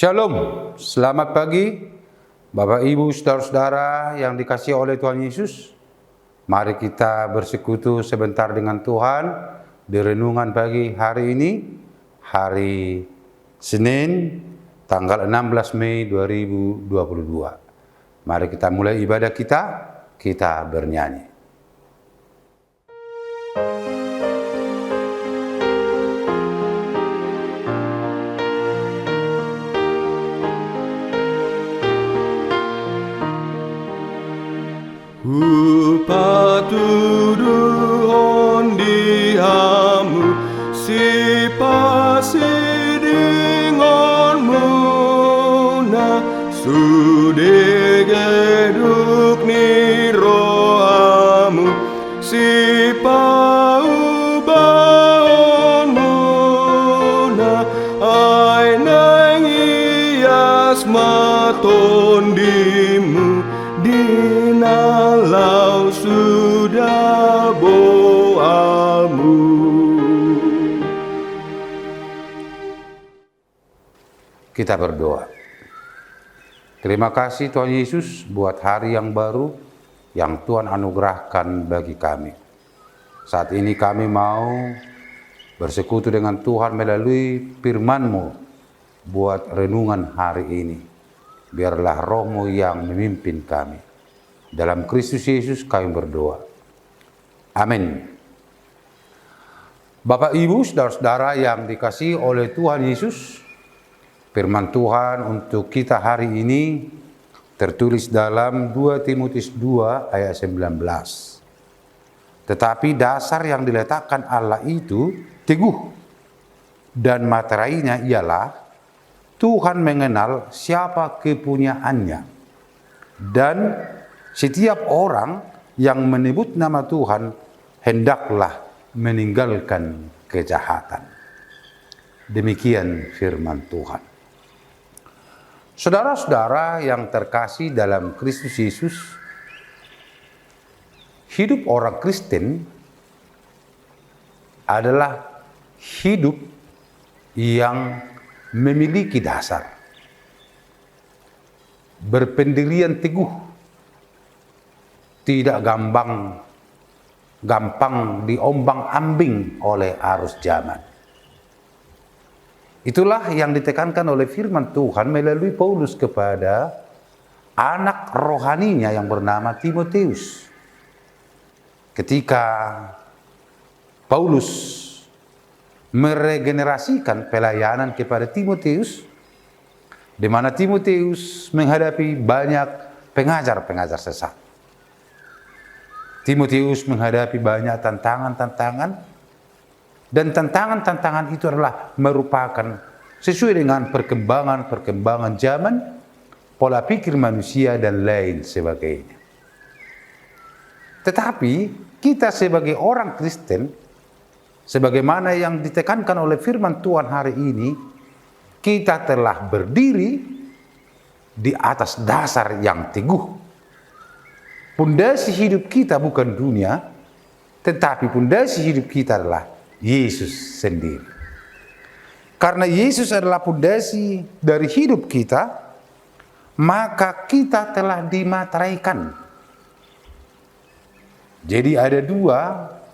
Shalom, selamat pagi Bapak Ibu Saudara-saudara yang dikasihi oleh Tuhan Yesus. Mari kita bersekutu sebentar dengan Tuhan di renungan pagi hari ini, hari Senin, tanggal 16 Mei 2022. Mari kita mulai ibadah kita bernyanyi. Ku patuduhon dihamu si pasi denganmu na sude geduk ni rohamu si pau baonmu na ai nang ias maton dimu dinalau sudah boamu. Kita berdoa. Terima kasih Tuhan Yesus buat hari yang baru yang Tuhan anugerahkan bagi kami. Saat ini kami mau bersekutu dengan Tuhan melalui firman-Mu buat renungan hari ini. Biarlah Roh-Mu yang memimpin kami. Dalam Kristus Yesus kami berdoa. Amin. Bapak Ibu, saudara-saudara yang dikasihi oleh Tuhan Yesus, firman Tuhan untuk kita hari ini tertulis dalam 2 Timotius 2 ayat 19. Tetapi dasar yang diletakkan Allah itu teguh, dan materinya ialah Tuhan mengenal siapa kepunyaannya, dan setiap orang yang menyebut nama Tuhan hendaklah meninggalkan kejahatan. Demikian firman Tuhan. Saudara-saudara yang terkasih dalam Kristus Yesus, hidup orang Kristen adalah hidup yang memiliki dasar, berpendirian teguh, tidak gampang diombang-ambing oleh arus zaman. Itulah yang ditekankan oleh firman Tuhan melalui Paulus kepada anak rohaninya yang bernama Timotius. Ketika Paulus meregenerasikan pelayanan kepada Timotius, di mana Timotius menghadapi banyak pengajar-pengajar sesat. Timotius menghadapi banyak tantangan-tantangan, dan tantangan-tantangan itu adalah merupakan sesuai dengan perkembangan zaman, pola pikir manusia, dan lain sebagainya. Tetapi kita sebagai orang Kristen, sebagaimana yang ditekankan oleh firman Tuhan hari ini, kita telah berdiri di atas dasar yang teguh. Pondasi hidup kita bukan dunia, tetapi pondasi hidup kita adalah Yesus sendiri. Karena Yesus adalah pondasi dari hidup kita, maka kita telah dimateraikan. Jadi ada dua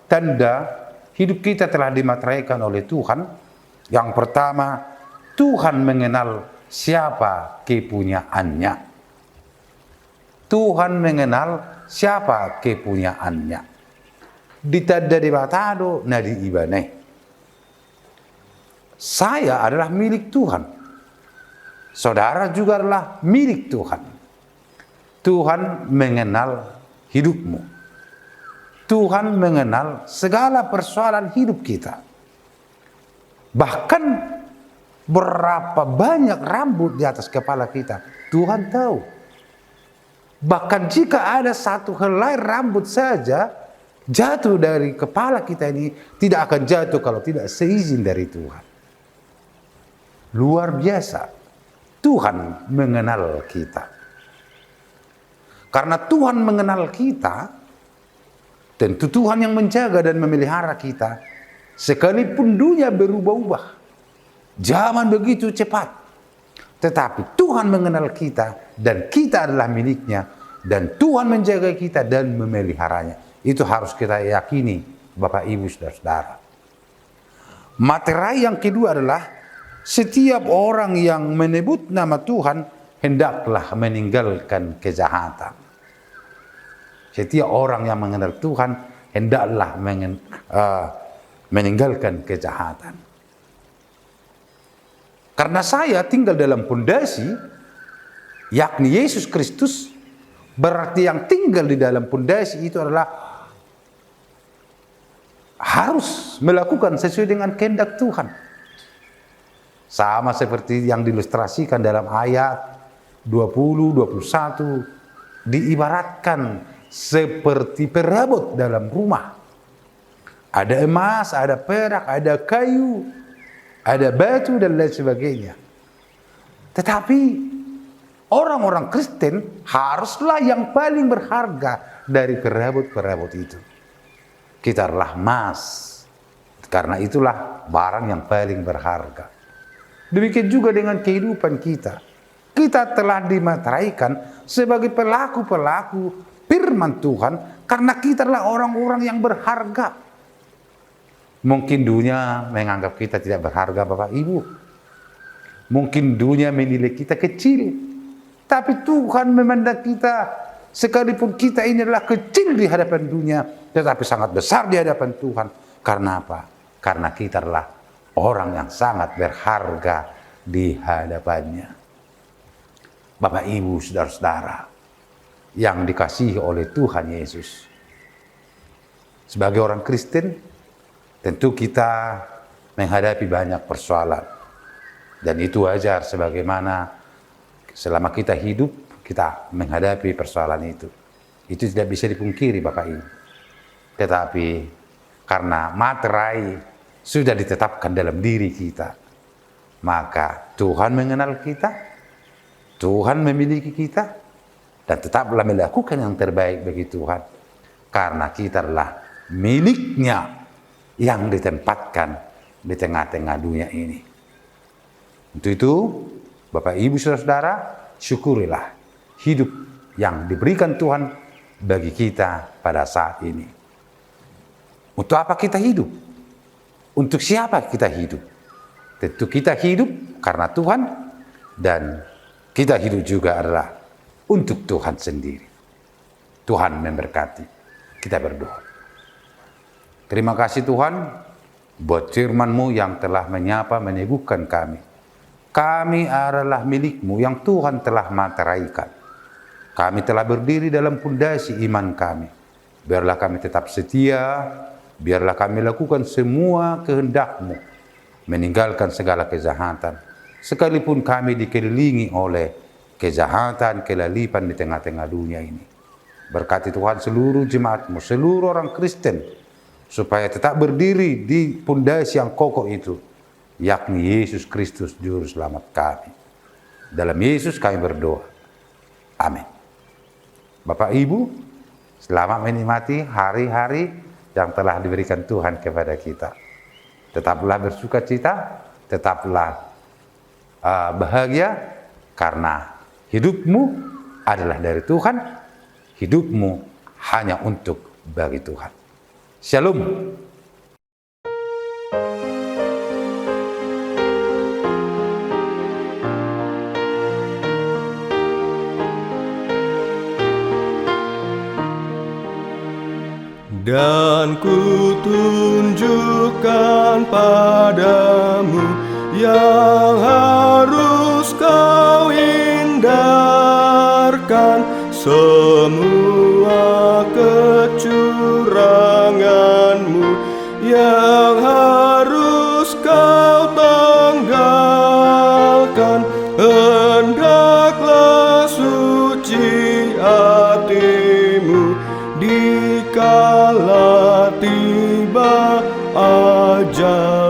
tanda hidup kita telah dimateraikan oleh Tuhan. Yang pertama, Tuhan mengenal siapa kepunyaannya. Tuhan mengenal siapa kepunyaannya. Ditanda di batado na di ibane. Saya adalah milik Tuhan. Saudara juga adalah milik Tuhan. Tuhan mengenal hidupmu. Tuhan mengenal segala persoalan hidup kita. Bahkan berapa banyak rambut di atas kepala kita, Tuhan tahu. Bahkan jika ada satu helai rambut saja jatuh dari kepala kita ini, tidak akan jatuh kalau tidak seizin dari Tuhan. Luar biasa. Tuhan mengenal kita. Karena Tuhan mengenal kita, tentu Tuhan yang menjaga dan memelihara kita. Sekalipun dunia berubah-ubah, zaman begitu cepat, Tetapi Tuhan mengenal kita dan kita adalah miliknya, dan Tuhan menjaga kita dan memeliharanya. Itu harus kita yakini, Bapak Ibu Saudara-saudara. Materai yang kedua adalah setiap orang yang menyebut nama Tuhan hendaklah meninggalkan kejahatan. Setiap orang yang mengenal Tuhan hendaklah meninggalkan kejahatan. Karena saya tinggal dalam pondasi, yakni Yesus Kristus, berarti yang tinggal di dalam pondasi itu adalah harus melakukan sesuai dengan kehendak Tuhan. Sama seperti yang diilustrasikan dalam ayat 20-21, diibaratkan seperti perabot dalam rumah. Ada emas, ada perak, ada kayu, ada batu dan lain sebagainya. Tetapi orang-orang Kristen haruslah yang paling berharga dari perabot-perabot itu. Kita adalah emas, karena itulah barang yang paling berharga. Demikian juga dengan kehidupan kita. Kita telah dimateraikan sebagai pelaku-pelaku firman Tuhan karena kita adalah orang-orang yang berharga. Mungkin dunia menganggap kita tidak berharga, Bapak Ibu. Mungkin dunia menilai kita kecil. Tapi Tuhan memandang kita, sekalipun kita ini adalah kecil di hadapan dunia, tetapi sangat besar di hadapan Tuhan. Karena apa? Karena kita adalah orang yang sangat berharga di hadapannya. Bapak Ibu Saudara-saudara yang dikasihi oleh Tuhan Yesus. Sebagai orang Kristen, tentu kita menghadapi banyak persoalan. Dan itu wajar sebagaimana selama kita hidup, kita menghadapi persoalan itu. Itu tidak bisa dipungkiri, Bapak Ibu. Tetapi karena materai sudah ditetapkan dalam diri kita, maka Tuhan mengenal kita, Tuhan memiliki kita, dan tetaplah melakukan yang terbaik bagi Tuhan. Karena kita adalah miliknya yang ditempatkan di tengah-tengah dunia ini. Untuk itu, Bapak Ibu Saudara-saudara, syukurilah hidup yang diberikan Tuhan bagi kita pada saat ini. Untuk apa kita hidup? Untuk siapa kita hidup? Tentu kita hidup karena Tuhan, dan kita hidup juga adalah untuk Tuhan sendiri. Tuhan memberkati. Kita berdoa. Terima kasih Tuhan buat firman-Mu yang telah menyapa, menyembuhkan kami. Kami adalah milik-Mu yang Tuhan telah materaikan. Kami telah berdiri dalam pondasi iman kami. Biarlah kami tetap setia, biarlah kami lakukan semua kehendak-Mu, meninggalkan segala kejahatan. Sekalipun kami dikelilingi oleh kejahatan, kelalipan di tengah-tengah dunia ini. Berkati Tuhan seluruh jemaat-Mu, seluruh orang Kristen, supaya tetap berdiri di pondasi yang kokoh itu, yakni Yesus Kristus Juru Selamat kami. Dalam Yesus kami berdoa. Amin. Bapak Ibu, selamat menikmati hari-hari yang telah diberikan Tuhan kepada kita. Tetaplah bersuka cita, tetaplah bahagia, karena hidupmu adalah dari Tuhan, hidupmu hanya untuk bagi Tuhan. Shalom. Dan kutunjukkan padamu yang harus kau hindarkan, semua kecuranganmu yang harus kau tanggalkan. Hendaklah suci hatimu dikala tiba ajal.